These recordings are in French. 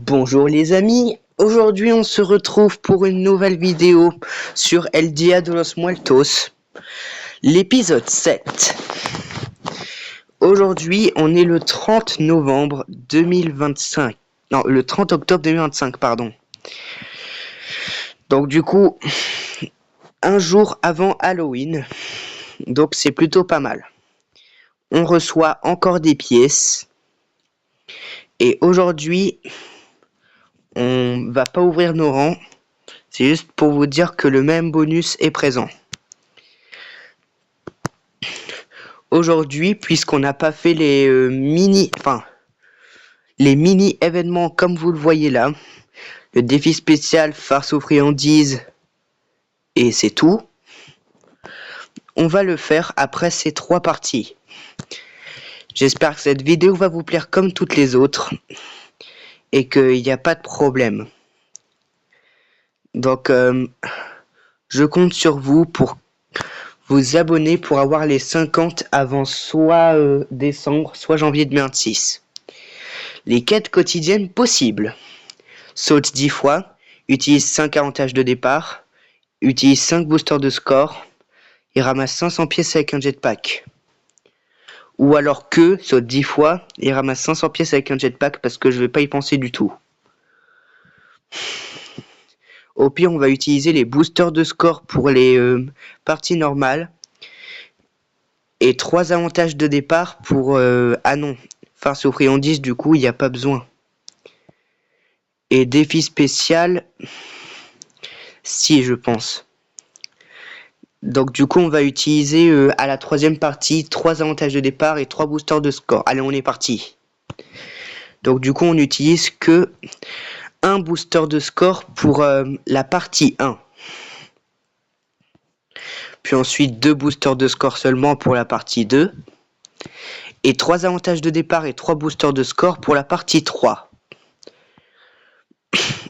Bonjour les amis, aujourd'hui on se retrouve pour une nouvelle vidéo sur El Dia de los Muertos, l'épisode 7. Aujourd'hui on est le 30 novembre 2025, non le 30 octobre 2025 pardon. Donc du coup, un jour avant Halloween, donc c'est plutôt pas mal. On reçoit encore des pièces et aujourd'hui on va pas ouvrir nos rangs. C'est juste pour vous dire que le même bonus est présent. Aujourd'hui, puisqu'on n'a pas fait les mini événements comme vous le voyez là, le défi spécial farce aux friandises, et c'est tout. On va le faire après ces 3 parties. J'espère que cette vidéo va vous plaire comme toutes les autres, et qu'il n'y a pas de problème. Donc, je compte sur vous pour vous abonner pour avoir les 50 avant soit décembre, soit janvier 2026. Les quêtes quotidiennes possibles. Saute 10 fois, utilise 5 avantages de départ, utilise 5 boosters de score et ramasse 500 pièces avec un jetpack. Ou alors saute 10 fois et ramasse 500 pièces avec un jetpack parce que je vais pas y penser du tout. Au pire, on va utiliser les boosters de score pour les parties normales. Et 3 avantages de départ pour... ah non, farce aux friandises, du coup, il n'y a pas besoin. Et défi spécial... Si, je pense. Donc du coup, on va utiliser à la 3e partie 3 avantages de départ et 3 boosters de score. Allez, on est parti. Donc du coup, on n'utilise que un booster de score pour la partie 1. Puis ensuite 2 boosters de score seulement pour la partie 2. Et 3 avantages de départ et 3 boosters de score pour la partie 3.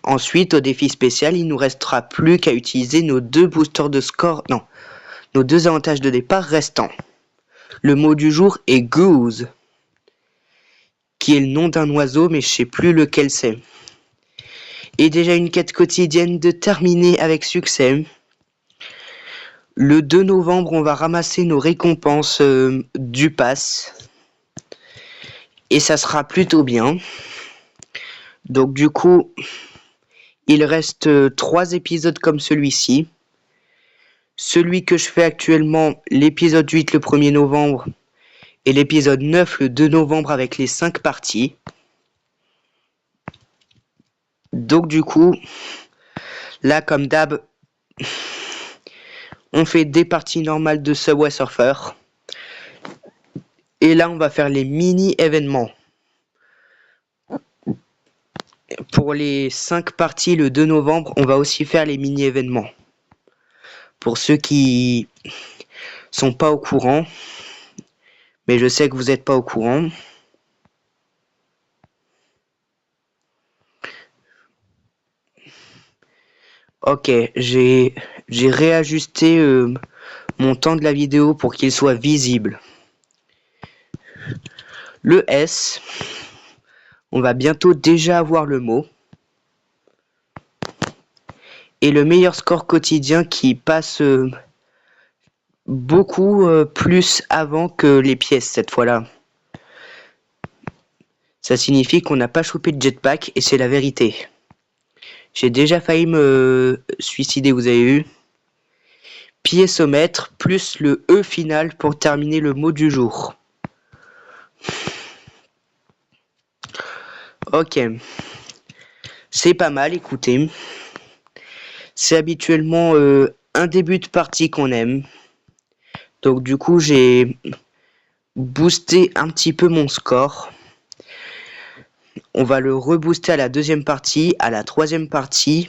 Ensuite, au défi spécial, il nous restera plus qu'à utiliser nos 2 boosters de score... Non, nos 2 avantages de départ restants. Le mot du jour est goose, qui est le nom d'un oiseau, mais je sais plus lequel c'est. Et déjà une quête quotidienne de terminer avec succès. Le 2 novembre, on va ramasser nos récompenses du pass. Et ça sera plutôt bien. Donc du coup, il reste 3 épisodes comme celui-ci. Celui que je fais actuellement, l'épisode 8 le 1er novembre. Et l'épisode 9 le 2 novembre avec les 5 parties. Donc du coup, là comme d'hab, on fait des parties normales de Subway Surfer. Et là, on va faire les mini-événements. Pour les 5 parties le 2 novembre, on va aussi faire les mini-événements. Pour ceux qui sont pas au courant, mais je sais que vous n'êtes pas au courant. Ok, j'ai réajusté mon temps de la vidéo pour qu'il soit visible. Le S, on va bientôt déjà avoir le mot. Et le meilleur score quotidien qui passe beaucoup plus avant que les pièces cette fois-là. Ça signifie qu'on n'a pas chopé de jetpack et c'est la vérité. J'ai déjà failli me suicider, vous avez vu. Piécomètre plus le E final pour terminer le mot du jour. Ok. C'est pas mal, écoutez. C'est habituellement un début de partie qu'on aime. Donc du coup, j'ai boosté un petit peu mon score. On va le rebooster à la 2e partie, à la 3e partie,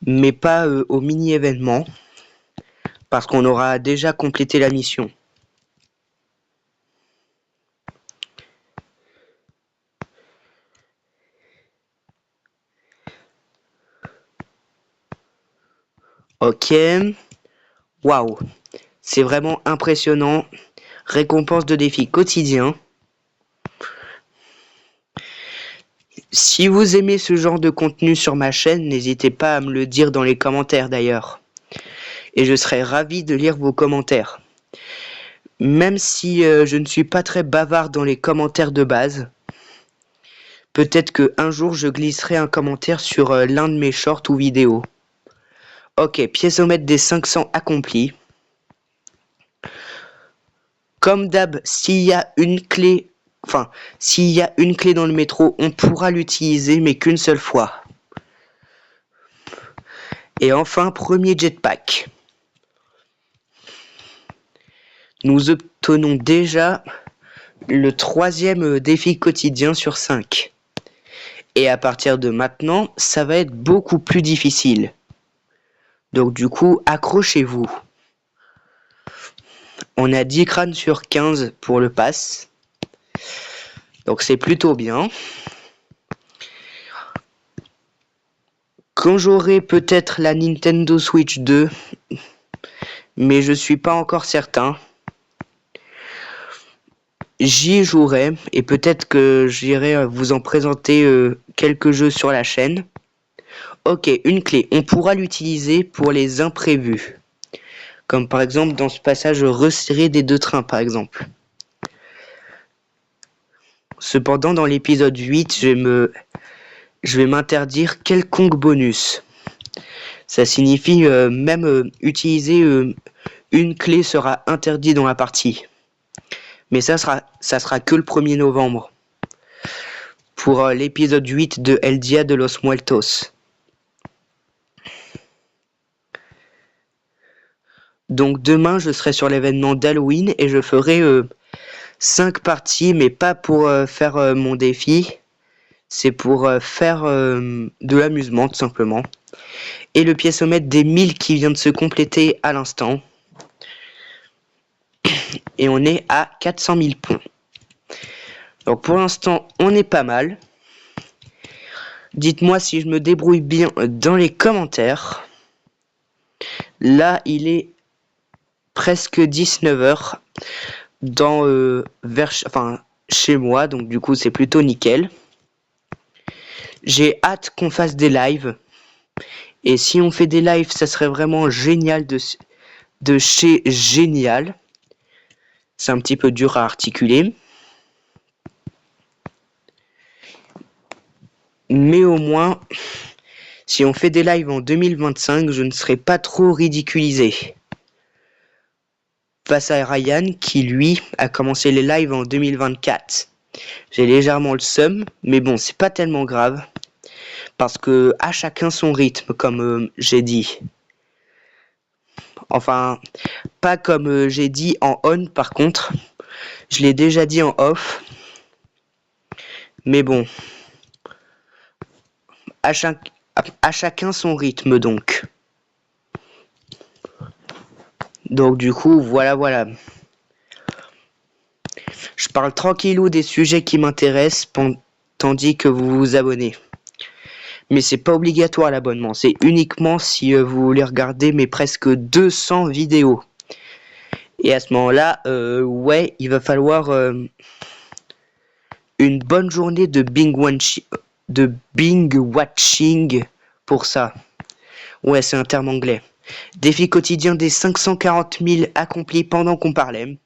mais pas au mini-événement, parce qu'on aura déjà complété la mission. Ok. Waouh. C'est vraiment impressionnant. Récompense de défi quotidien. Si vous aimez ce genre de contenu sur ma chaîne, n'hésitez pas à me le dire dans les commentaires d'ailleurs. Et je serai ravi de lire vos commentaires. Même si je ne suis pas très bavard dans les commentaires de base, peut-être que un jour je glisserai un commentaire sur l'un de mes shorts ou vidéos. Ok, piézomètre des 500 accompli. Comme d'hab, s'il y a une clé dans le métro, on pourra l'utiliser, mais qu'une seule fois. Et enfin, premier jetpack. Nous obtenons déjà le 3e défi quotidien sur 5. Et à partir de maintenant, ça va être beaucoup plus difficile. Donc du coup, accrochez-vous. On a 10 crânes sur 15 pour le pass. Donc c'est plutôt bien. Quand j'aurai peut-être la Nintendo Switch 2, mais je suis pas encore certain, j'y jouerai et peut-être que j'irai vous en présenter quelques jeux sur la chaîne. Ok, une clé. On pourra l'utiliser pour les imprévus. Comme par exemple dans ce passage resserré des 2 trains par exemple. Cependant dans l'épisode 8, je vais m'interdire quelconque bonus. Ça signifie même utiliser une clé sera interdit dans la partie. Mais ça sera que le 1er novembre. Pour l'épisode 8 de El Dia de los Muertos. Donc demain je serai sur l'événement d'Halloween et je ferai 5 parties, mais pas pour faire mon défi. C'est pour faire de l'amusement tout simplement. Et le piézomètre des 1000 qui vient de se compléter à l'instant. Et on est à 400 000 points. Donc pour l'instant on est pas mal. Dites-moi si je me débrouille bien dans les commentaires. Là il est presque 19h chez moi, donc du coup c'est plutôt nickel. J'ai hâte qu'on fasse des lives. Et si on fait des lives, ça serait vraiment génial de chez génial. C'est un petit peu dur à articuler. Mais au moins, si on fait des lives en 2025, je ne serai pas trop ridiculisé. Face à Ryan, qui lui a commencé les lives en 2024. J'ai légèrement le seum, mais bon, c'est pas tellement grave. Parce que à chacun son rythme, comme j'ai dit. Enfin, pas comme j'ai dit en on par contre. Je l'ai déjà dit en off. Mais bon. À chacun son rythme donc. Donc du coup, voilà. Je parle tranquillou des sujets qui m'intéressent tandis que vous vous abonnez. Mais c'est pas obligatoire l'abonnement, c'est uniquement si vous voulez regarder mes presque 200 vidéos. Et à ce moment-là, ouais, il va falloir une bonne journée de Bing watching pour ça. Ouais, c'est un terme anglais. Défi quotidien des 540 000 accomplis pendant qu'on parlait.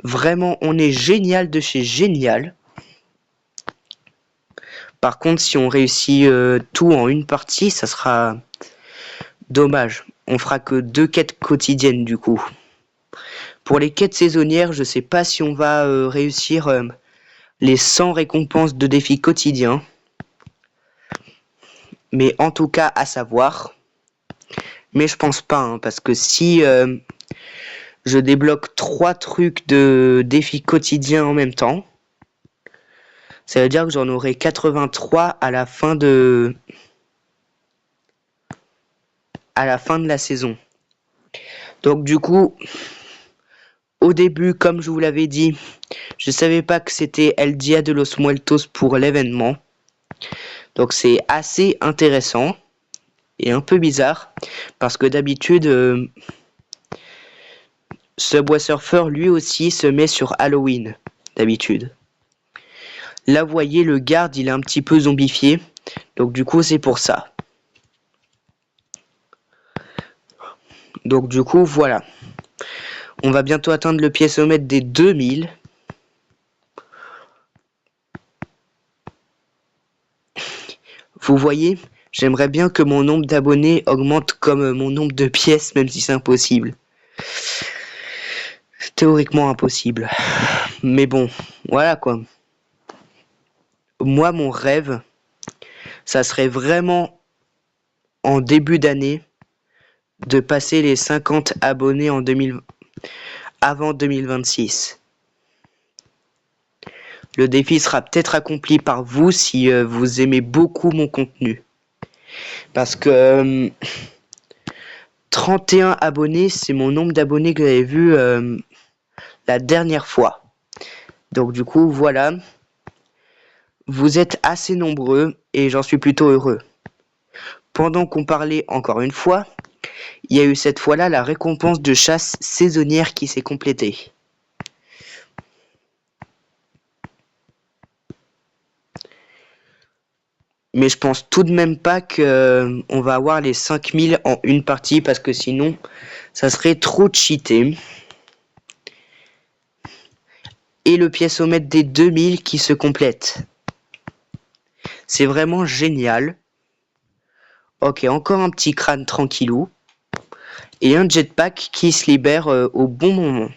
Vraiment, on est génial de chez génial. Par contre, si on réussit tout en une partie, ça sera dommage. On fera que 2 quêtes quotidiennes du coup. Pour les quêtes saisonnières, je sais pas si on va réussir les 100 récompenses de défis quotidiens. Mais en tout cas, à savoir. Mais je pense pas, hein, parce que si je débloque 3 trucs de défis quotidiens en même temps, ça veut dire que j'en aurai 83 à la fin de la saison. Donc du coup, au début, comme je vous l'avais dit, je savais pas que c'était El Dia de los Muertos pour l'événement. Donc c'est assez intéressant et un peu bizarre parce que d'habitude Subway Surfer lui aussi se met sur Halloween d'habitude. Là, vous voyez, le garde, il est un petit peu zombifié. Donc, du coup, c'est pour ça. Donc, du coup, voilà. On va bientôt atteindre le piécomètre des 2000. Vous voyez, j'aimerais bien que mon nombre d'abonnés augmente comme mon nombre de pièces, même si c'est impossible. Théoriquement impossible. Mais bon, voilà quoi. Moi, mon rêve, ça serait vraiment en début d'année de passer les 50 abonnés en 2000 avant 2026. Le défi sera peut-être accompli par vous si vous aimez beaucoup mon contenu. Parce que 31 abonnés, c'est mon nombre d'abonnés que j'avais vu la dernière fois. Donc du coup, voilà. Vous êtes assez nombreux et j'en suis plutôt heureux. Pendant qu'on parlait encore une fois, il y a eu cette fois-là la récompense de chasse saisonnière qui s'est complétée. Mais je pense tout de même pas que on va avoir les 5000 en une partie parce que sinon, ça serait trop cheaté. Et le piécomètre des 2000 qui se complète. C'est vraiment génial. Ok, encore un petit crâne tranquillou. Et un jetpack qui se libère au bon moment.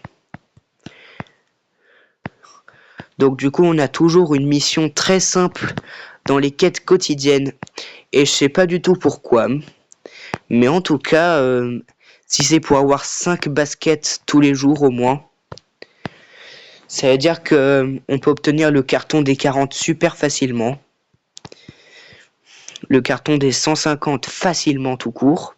Donc du coup, on a toujours une mission très simple dans les quêtes quotidiennes. Et je sais pas du tout pourquoi. Mais en tout cas, si c'est pour avoir 5 baskets tous les jours au moins, ça veut dire que on peut obtenir le carton des 40 super facilement. Le carton des 150 facilement tout court.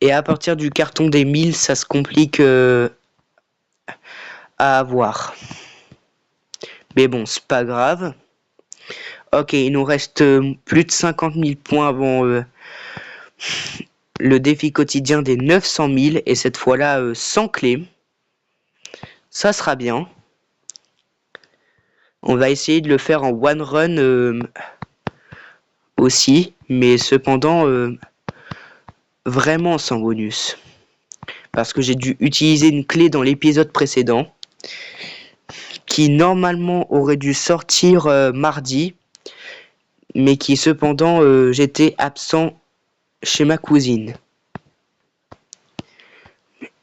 Et à partir du carton des 1000, ça se complique à avoir. Mais bon, c'est pas grave. Ok, il nous reste plus de 50 000 points avant le défi quotidien des 900 000. Et cette fois-là, sans clé. Ça sera bien. On va essayer de le faire en one run aussi. Mais cependant, vraiment sans bonus. Parce que j'ai dû utiliser une clé dans l'épisode précédent. Qui normalement aurait dû sortir mardi. Mais qui cependant j'étais absent chez ma cousine.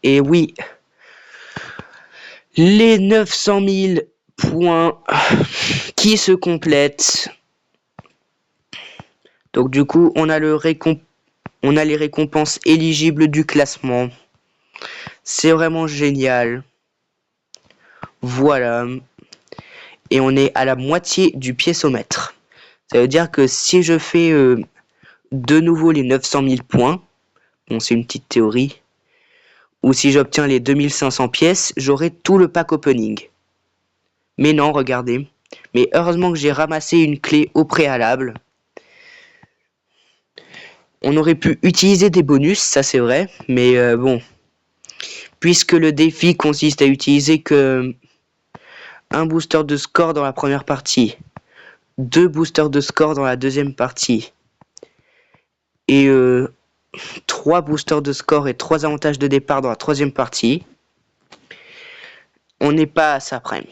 Et oui, les 900 000 points qui se complètent. Donc du coup, on a les récompenses éligibles du classement. C'est vraiment génial. Voilà. Et on est à la moitié du piécomètre. Ça veut dire que si je fais de nouveau les 900 000 points, bon c'est une petite théorie, ou si j'obtiens les 2500 pièces, j'aurai tout le pack opening. Mais non, regardez. Mais heureusement que j'ai ramassé une clé au préalable. On aurait pu utiliser des bonus, ça c'est vrai, mais bon. Puisque le défi consiste à utiliser que un booster de score dans la première partie, 2 boosters de score dans la deuxième partie, et 3 boosters de score et 3 avantages de départ dans la troisième partie, on n'est pas à ça près.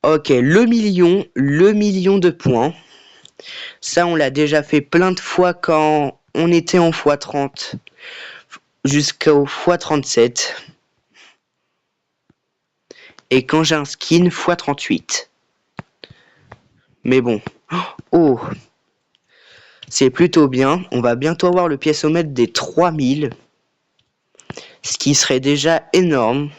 Ok, le million de points. Ça, on l'a déjà fait plein de fois quand on était en x30 jusqu'au x37. Et quand j'ai un skin x38. Mais bon. Oh, c'est plutôt bien. On va bientôt avoir le piécomètre des 3000. Ce qui serait déjà énorme.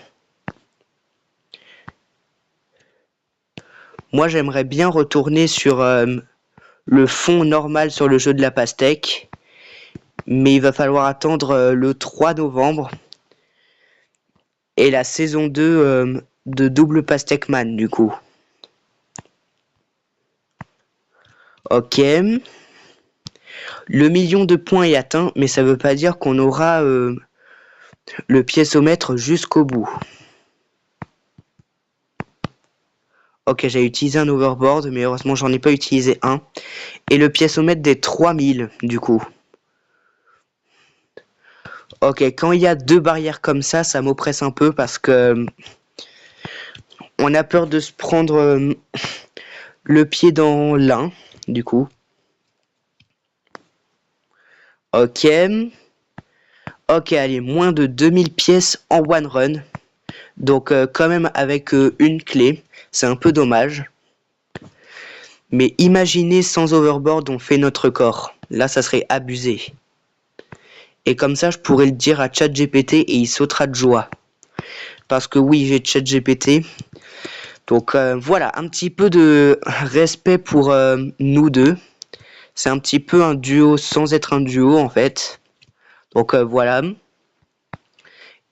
Moi, j'aimerais bien retourner sur le fond normal sur le jeu de la pastèque. Mais il va falloir attendre le 3 novembre. Et la saison 2 de Double Pastèque Man, du coup. Ok. Le million de points est atteint, mais ça veut pas dire qu'on aura le piécomètre jusqu'au bout. Ok, j'ai utilisé un overboard, mais heureusement j'en ai pas utilisé un. Et le piécomètre des 3000 du coup. Ok, quand il y a deux barrières comme ça m'oppresse un peu parce que on a peur de se prendre le pied dans l'un, du coup. Ok. Ok, allez, moins de 2000 pièces en one run. Donc quand même avec une clé, c'est un peu dommage. Mais imaginez sans overboard on fait notre corps. Là ça serait abusé. Et comme ça je pourrais le dire à ChatGPT et il sautera de joie. Parce que oui j'ai ChatGPT. Donc voilà, un petit peu de respect pour nous deux. C'est un petit peu un duo sans être un duo en fait. Donc voilà.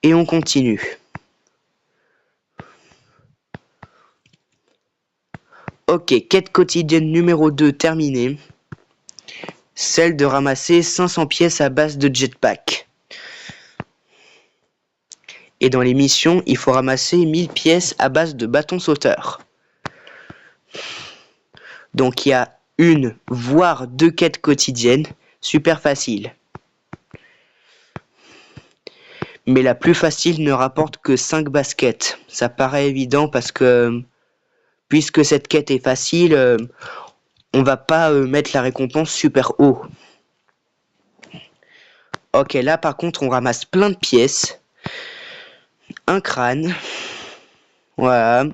Et on continue. Ok, quête quotidienne numéro 2 terminée. Celle de ramasser 500 pièces à base de jetpack. Et dans les missions, il faut ramasser 1000 pièces à base de bâton sauteur. Donc il y a une, voire deux quêtes quotidiennes, super facile. Mais la plus facile ne rapporte que 5 baskets. Ça paraît évident parce que, puisque cette quête est facile, on va pas mettre la récompense super haut. Ok, là par contre on ramasse plein de pièces. Un crâne. Voilà.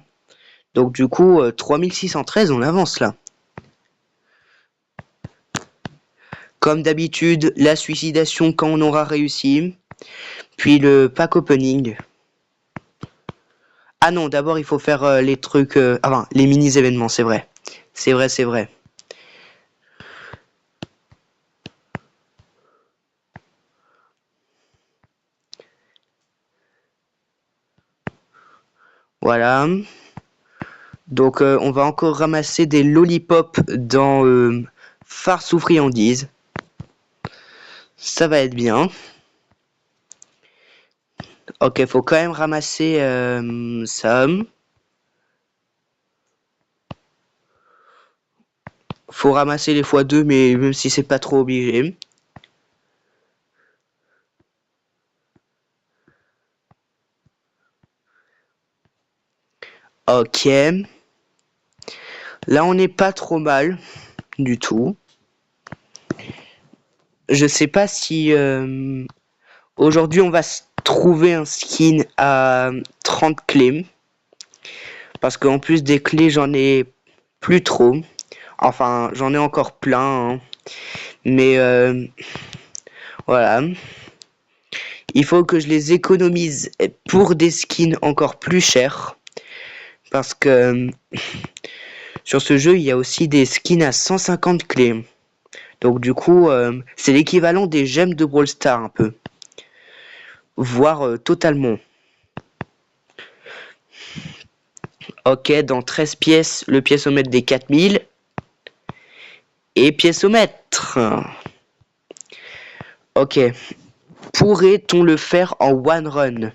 Donc du coup, 3613, on avance là. Comme d'habitude, la suicidation quand on aura réussi. Puis le pack opening. Ah non, d'abord il faut faire les trucs... enfin, les mini-événements, c'est vrai. C'est vrai, c'est vrai. Voilà. Donc on va encore ramasser des lollipops dans farce ou friandises. Ça va être bien. Ok, faut quand même ramasser ça. Faut ramasser les x2, mais même si c'est pas trop obligé. Ok. Là, on n'est pas trop mal du tout. Je sais pas si aujourd'hui on va trouver un skin à 30 clés. Parce qu'en plus des clés, j'en ai plus trop. Enfin, j'en ai encore plein. Hein. Mais voilà. Il faut que je les économise pour des skins encore plus chers. Parce que sur ce jeu, il y a aussi des skins à 150 clés. Donc du coup, c'est l'équivalent des gemmes de Brawl Stars un peu. Voire totalement. Ok, dans 13 pièces, le piécomètre des 4000. Et piécomètre. Ok. Pourrait-on le faire en one run?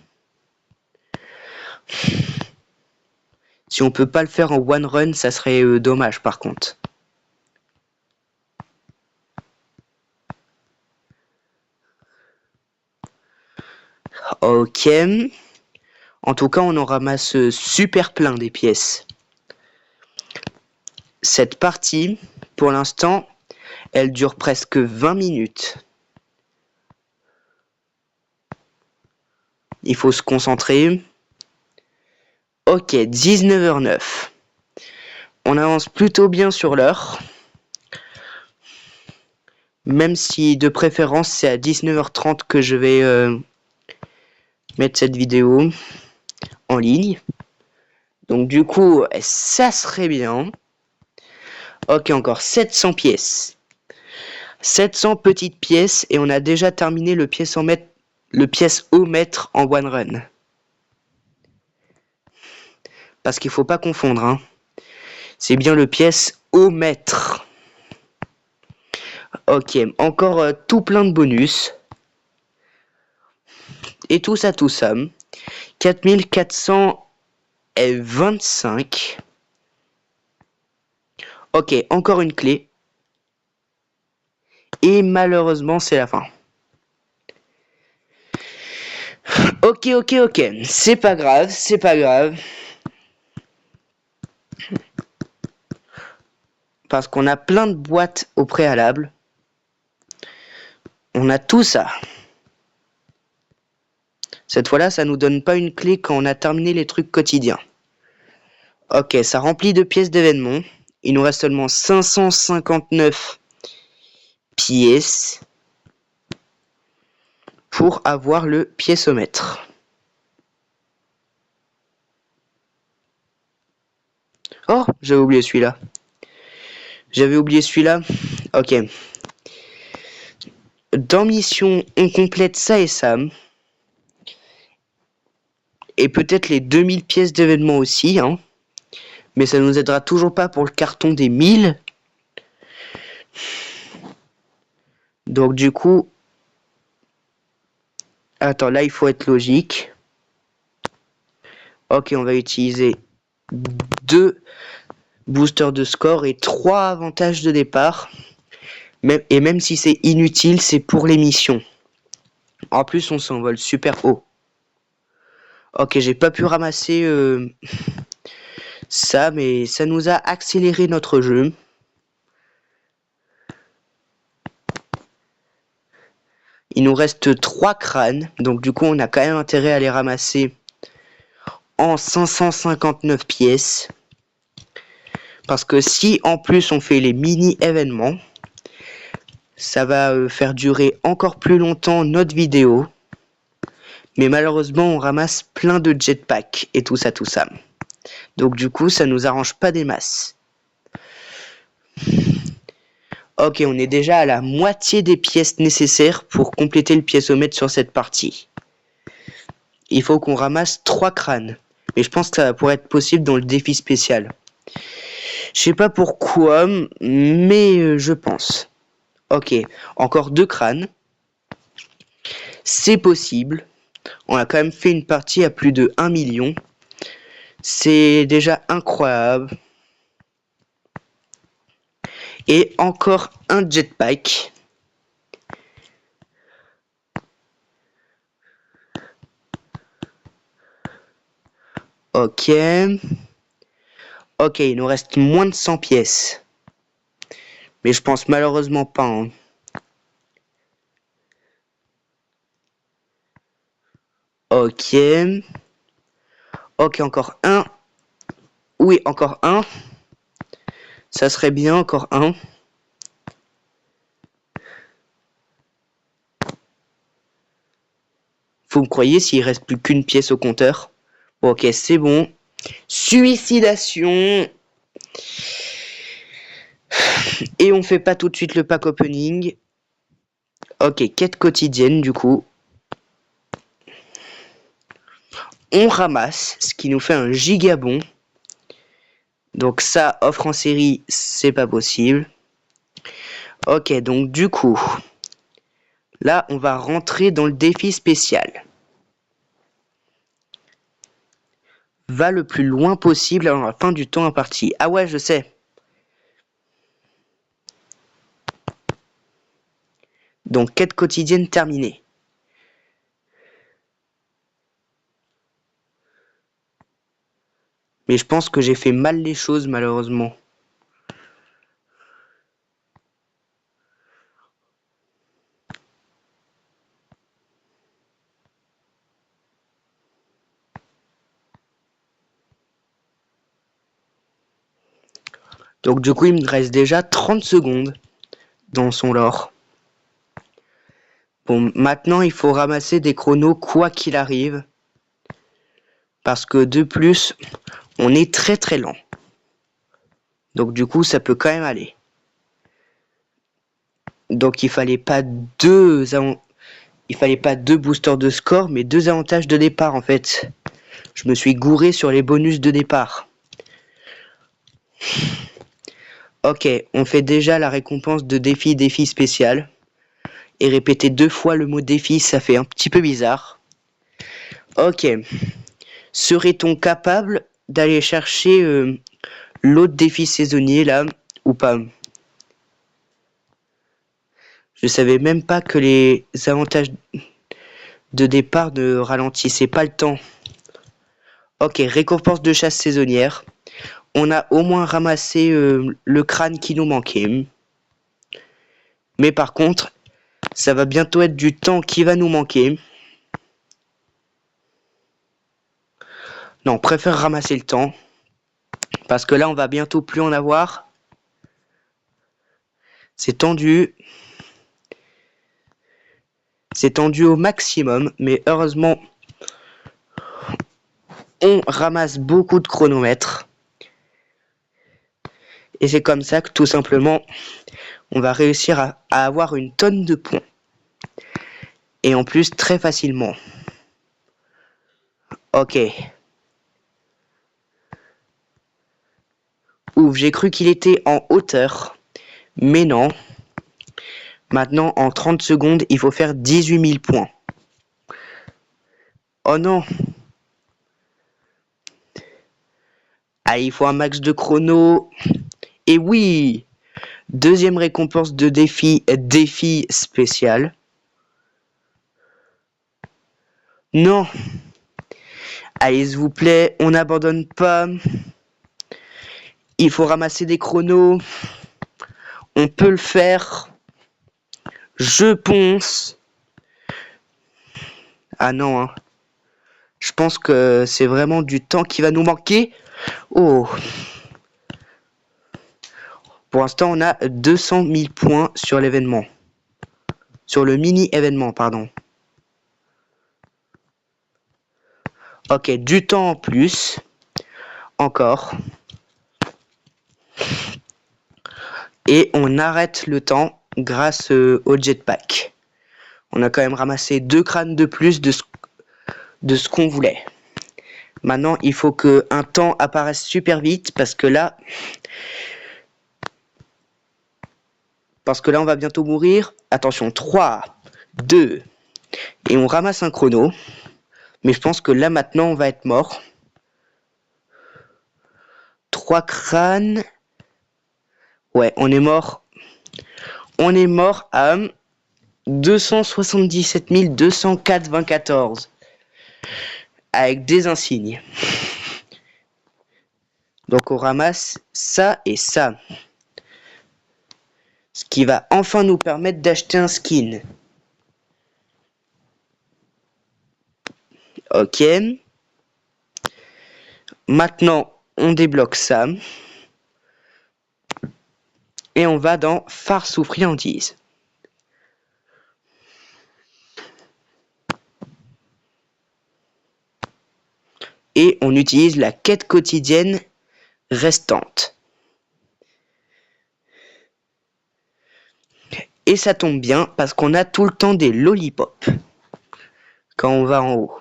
Si on peut pas le faire en one run, ça serait dommage par contre. Ok. En tout cas, on en ramasse super plein des pièces. Cette partie, pour l'instant, elle dure presque 20 minutes. Il faut se concentrer. Ok, 19h09. On avance plutôt bien sur l'heure. Même si de préférence c'est à 19h30 que je vais mettre cette vidéo en ligne. Donc du coup, ça serait bien. Ok, encore 700 pièces. 700 petites pièces et on a déjà terminé le pièce au mètre en one run. Parce qu'il faut pas confondre. Hein. C'est bien le pièce au mètre. Ok, encore tout plein de bonus. Et tout ça, 4425. Ok, encore une clé. Et malheureusement, c'est la fin. Ok. C'est pas grave. Parce qu'on a plein de boîtes au préalable. On a tout ça. Cette fois-là, ça nous donne pas une clé quand on a terminé les trucs quotidiens. Ok, ça remplit de pièces d'événements. Il nous reste seulement 559 pièces pour avoir le piécomètre. Oh, j'avais oublié celui-là. Ok. Dans mission, on complète ça et ça. Et peut-être les 2000 pièces d'événements aussi, hein. Mais ça nous aidera toujours pas pour le carton des 1000. Donc du coup... Attends, là il faut être logique. Ok, on va utiliser 2 boosters de score et 3 avantages de départ. Et même si c'est inutile, c'est pour les missions. En plus, on s'envole super haut. Ok, j'ai pas pu ramasser ça, mais ça nous a accéléré notre jeu. Il nous reste 3 crânes, donc du coup on a quand même intérêt à les ramasser en 559 pièces. Parce que si en plus on fait les mini-événements, ça va faire durer encore plus longtemps notre vidéo. Mais malheureusement on ramasse plein de jetpacks et tout ça. Donc du coup ça nous arrange pas des masses. Ok, on est déjà à la moitié des pièces nécessaires pour compléter le piécomètre sur cette partie. Il faut qu'on ramasse 3 crânes. Mais je pense que ça pourrait être possible dans le défi spécial. Je sais pas pourquoi, mais je pense. Ok, encore 2 crânes. C'est possible. On a quand même fait une partie à plus de 1 million. C'est déjà incroyable. Et encore un jetpack. Ok. Ok, il nous reste moins de 100 pièces. Mais je pense malheureusement pas. Hein. Ok. Ok, encore un. Oui, encore un. Ça serait bien, encore un. Vous me croyez s'il reste plus qu'une pièce au compteur? Bon, ok, c'est bon. Suicidation. Et on fait pas tout de suite le pack opening. Ok, quête quotidienne du coup. On ramasse, ce qui nous fait un gigabon. Donc ça, offre en série, c'est pas possible. Ok, donc du coup, là, on va rentrer dans le défi spécial. Va le plus loin possible avant la fin du temps imparti. Ah ouais, je sais. Donc, quête quotidienne terminée. Mais je pense que j'ai fait mal les choses, malheureusement. Donc du coup, il me reste déjà 30 secondes dans son lore. Bon, maintenant, il faut ramasser des chronos quoi qu'il arrive. Parce que de plus, on est très lent. Donc du coup, ça peut quand même aller. Donc il fallait pas deux boosters de score, mais 2 avantages de départ en fait. Je me suis gouré sur les bonus de départ. Ok, on fait déjà la récompense de défi spécial. Et répéter 2 fois le mot défi, ça fait un petit peu bizarre. Ok. Serait-on capable d'aller chercher l'autre défi saisonnier là, ou pas? Je savais même pas que les avantages de départ ne ralentissaient pas le temps. Ok, récompense de chasse saisonnière. On a au moins ramassé le crâne qui nous manquait. Mais par contre, ça va bientôt être du temps qui va nous manquer. Non, on préfère ramasser le temps. Parce que là, on va bientôt plus en avoir. C'est tendu. C'est tendu au maximum. Mais heureusement, on ramasse beaucoup de chronomètres. Et c'est comme ça que tout simplement, on va réussir à avoir une tonne de points. Et en plus, très facilement. Ok. Ouf, j'ai cru qu'il était en hauteur. Mais non. Maintenant, en 30 secondes, il faut faire 18 000 points. Oh non. Ah, il faut un max de chrono. Et oui. Deuxième récompense de défi spécial. Non. Allez, s'il vous plaît, on n'abandonne pas. Il faut ramasser des chronos. On peut le faire. Je pense. Ah non, hein. Je pense que c'est vraiment du temps qui va nous manquer. Oh. Pour l'instant, on a 200 000 points sur l'événement. Sur le mini-événement, pardon. Ok, du temps en plus. Encore. Et on arrête le temps grâce au jetpack. On a quand même ramassé 2 crânes de plus de ce qu'on voulait. Maintenant, il faut qu'un temps apparaisse super vite parce que là, on va bientôt mourir. Attention, 3, 2, et on ramasse un chrono. Mais je pense que là, maintenant, on va être mort. 3 crânes. Ouais, on est mort. On est mort à 277 204,94 avec des insignes. Donc on ramasse ça et ça. Ce qui va enfin nous permettre d'acheter un skin. Ok. Maintenant, on débloque ça. Et on va dans farce ou friandise. Et on utilise la quête quotidienne restante. Et ça tombe bien parce qu'on a tout le temps des lollipops quand on va en haut.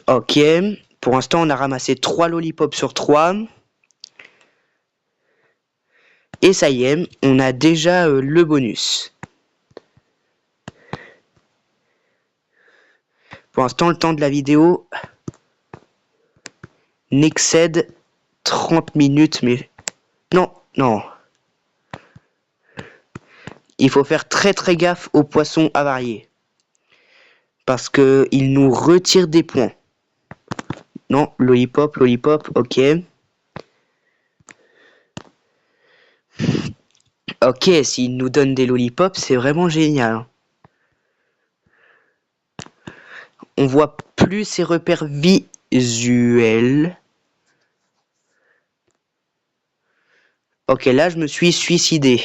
Ok, pour l'instant on a ramassé 3 lollipops sur 3. Et ça y est, on a déjà le bonus. Pour l'instant, le temps de la vidéo n'excède 30 minutes, mais... Non, non. Il faut faire très très gaffe aux poissons avariés. Parce que ils nous retirent des points. Non, lollipop, ok. Ok, s'ils nous donnent des lollipops, c'est vraiment génial. On voit plus ces repères visuels. Ok, là je me suis suicidé.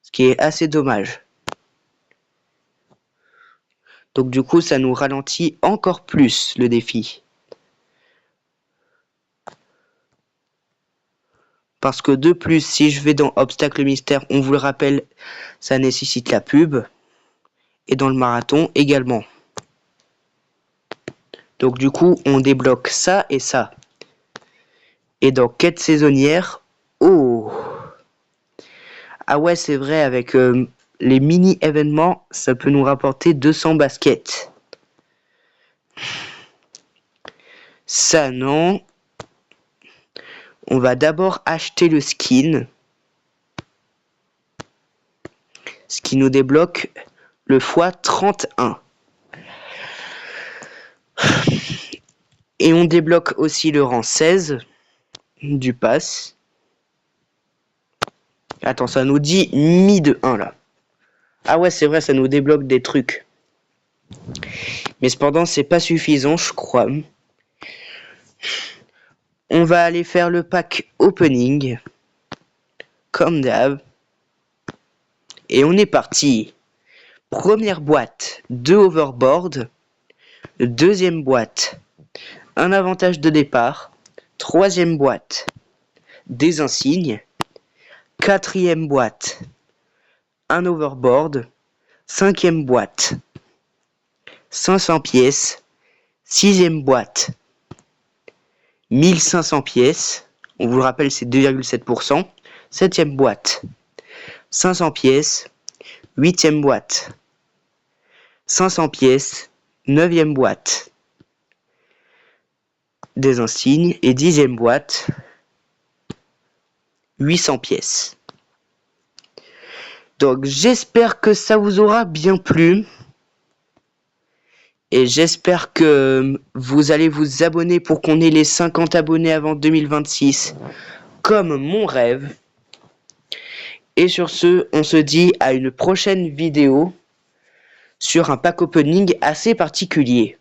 Ce qui est assez dommage. Donc du coup, ça nous ralentit encore plus le défi. Parce que de plus, si je vais dans obstacle mystère, on vous le rappelle, ça nécessite la pub. Et dans le marathon également. Donc du coup, on débloque ça et ça. Et dans quête saisonnière, Ah ouais, c'est vrai, avec les mini-événements, ça peut nous rapporter 200 baskets. Ça, non. On va d'abord acheter le skin. Ce qui nous débloque le x31. Et on débloque aussi le rang 16 du pass. Attends, ça nous dit mi de 1 là. Ah ouais, c'est vrai, ça nous débloque des trucs. Mais cependant, c'est pas suffisant, je crois. On va aller faire le pack opening. Comme d'hab. Et on est parti. Première boîte, 2 overboard. Deuxième boîte, un avantage de départ. Troisième boîte, des insignes. Quatrième boîte, un overboard. Cinquième boîte, 500 pièces. Sixième boîte, 1500 pièces. On vous le rappelle, c'est 2,7%. Septième boîte, 500 pièces. Huitième boîte, 500 pièces. Neuvième boîte, des insignes. Et dixième boîte, 800 pièces. Donc j'espère que ça vous aura bien plu. Et j'espère que vous allez vous abonner pour qu'on ait les 50 abonnés avant 2026. Comme mon rêve. Et sur ce, on se dit à une prochaine vidéo sur un pack opening assez particulier.